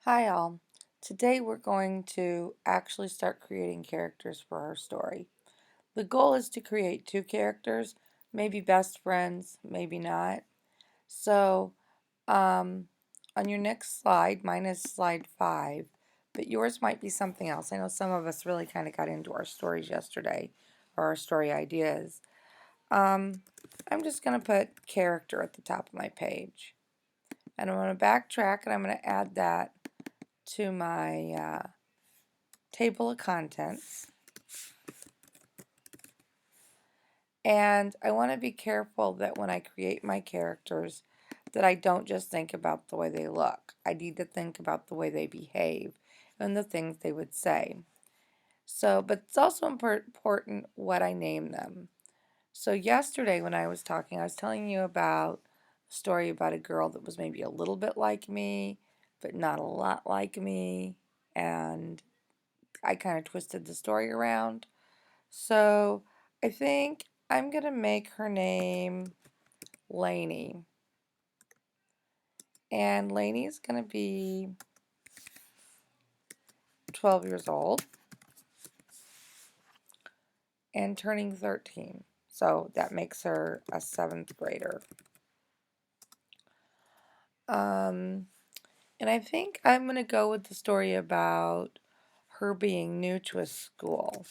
Hi all. Today we're going to actually start creating characters for our story. The goal is to create two characters, maybe best friends, maybe not. So, um, on your next slide, mine is slide 5, but yours might be something else. I know some of us really kind of got into our stories yesterday, or our story ideas. Um, I'm just going to put character at the top of my page. And I'm going to backtrack and I'm going to add that to my table of contents. And I want to be careful that when I create my characters that I don't just think about the way they look. I need to think about the way they behave and the things they would say. So, but it's also important what I name them. So yesterday when I was talking, I was telling you about a story about a girl that was maybe a little bit like me, but not a lot like me, and I kind of twisted the story around. So I think I'm going to make her name Lainey. And Lainey is going to be 12 years old and turning 13. So that makes her a 7th grader. Um, and I think I'm going to go with the story about her being new to a school.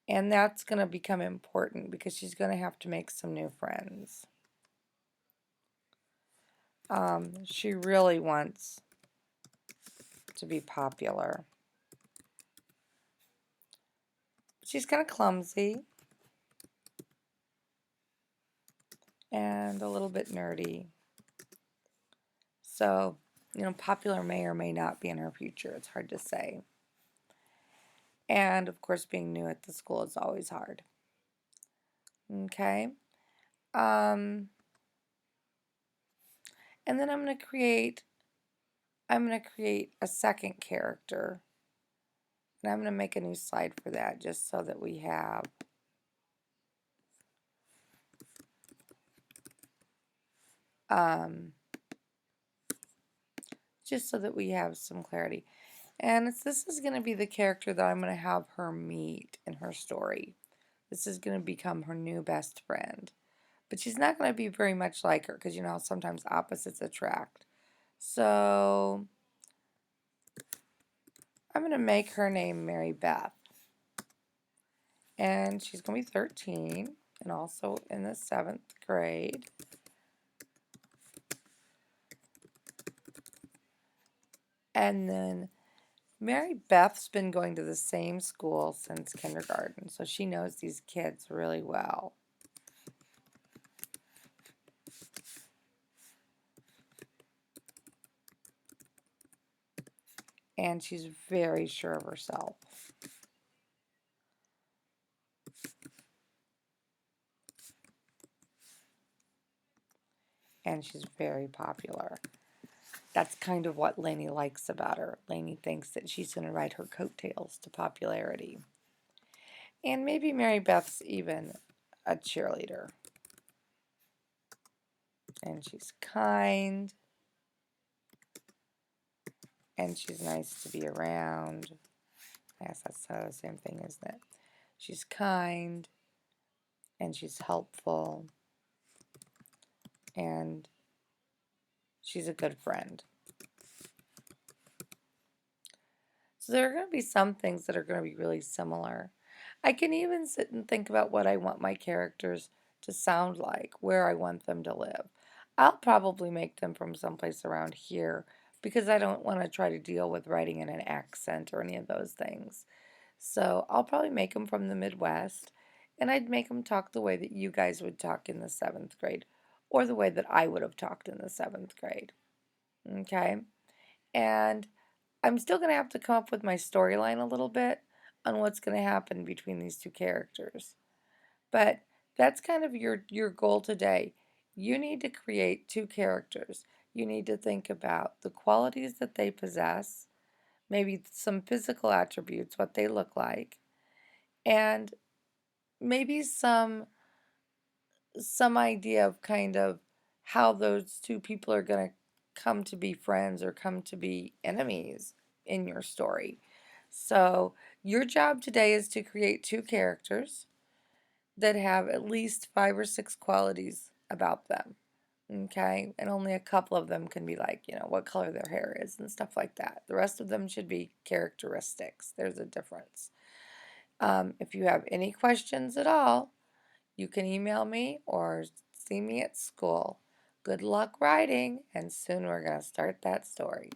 And that's going to become important because she's going to have to make some new friends. She really wants to be popular. She's kind of clumsy and a little bit nerdy. So, popular may or may not be in her future. It's hard to say. And of course, being new at the school is always hard. Okay. Um, and then I'm going to create a second character. And I'm going to make a new slide for that just so that we have um, some clarity. And this is going to be the character that I'm going to have her meet in her story. This is going to become her new best friend. But she's not going to be very much like her because you know how sometimes opposites attract. So I'm going to make her name Mary Beth. And she's going to be 13 and also in the 7th grade. And then Mary Beth's been going to the same school since kindergarten, so she knows these kids really well. And she's very sure of herself. And she's very popular. That's kind of what Lainey likes about her. Lainey thinks that she's going to ride her coattails to popularity. And maybe Mary Beth's even a cheerleader. And she's kind. And she's nice to be around. I guess that's the same thing, isn't it? She's kind. And she's helpful. And she's a good friend. So there are going to be some things that are going to be really similar. I can even sit and think about what I want my characters to sound like, where I want them to live. I'll probably make them from someplace around here because I don't want to try to deal with writing in an accent or any of those things. So I'll probably make them from the Midwest and I'd make them talk the way that you guys would talk in the 7th grade or the way that I would have talked in the 7th grade. Okay? And I'm still going to have to come up with my storyline a little bit on what's going to happen between these two characters. But that's kind of your goal today. You need to create two characters. You need to think about the qualities that they possess, maybe some physical attributes, what they look like, and maybe some idea of kind of how those two people are going to come to be friends or come to be enemies in your story. So, your job today is to create two characters that have at least 5 or 6 qualities about them. Okay, and only a couple of them can be like, what color their hair is and stuff like that. The rest of them should be characteristics. There's a difference. If you have any questions at all, you can email me or see me at school. Good luck writing, and soon we're going to start that story.